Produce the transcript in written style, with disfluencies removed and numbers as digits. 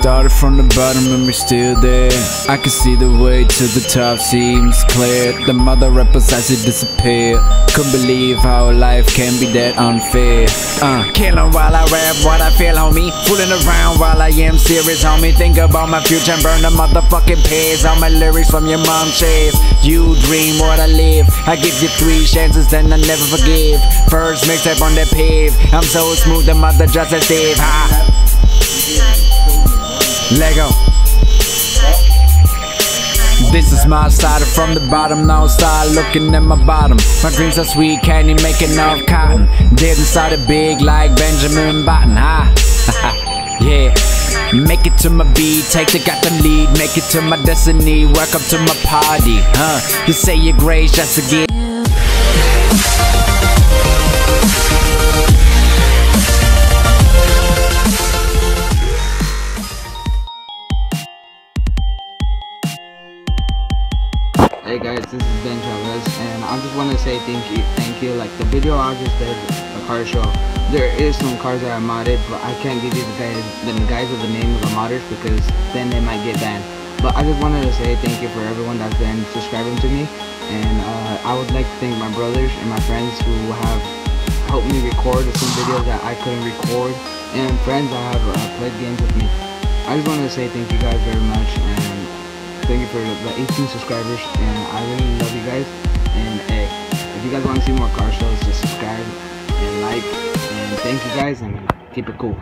started from the bottom and we're still there. I can see the way to the top seems clear. The mother rappers as it disappear. Couldn't believe how life can be that unfair. Killing while I rap what I feel, homie. Fooling around while I am serious, homie. Think about my future and burn the motherfucking page. All my lyrics from your mom's chest. You dream what I live. I give you 3 chances, then I never forgive. First mixtape on that pave. I'm so smooth, the mother just a Steve. Lego. This is my side from the bottom. Now start looking at my bottom. My dreams are sweet candy making of cotton. Dead inside a big like Benjamin Button. Yeah. Make it to my beat, take the goddamn lead. Make it to my destiny, welcome to my party. You say your grace just to get. Hey guys, this is Ben Chavez, and I just want to say thank you. Like the video I just did, the car show, there is some cars that I modded, but I can't give you the guys with the name of the modders because then they might get banned. But I just wanted to say thank you for everyone that's been subscribing to me, and I would like to thank my brothers and my friends who have helped me record some videos that I couldn't record, and friends that have played games with me. I just wanted to say thank you guys very much, and thank you for the 18 subscribers, and I really love you guys. And hey, if you guys want to see more car shows, just subscribe and like, and thank you guys, and keep it cool.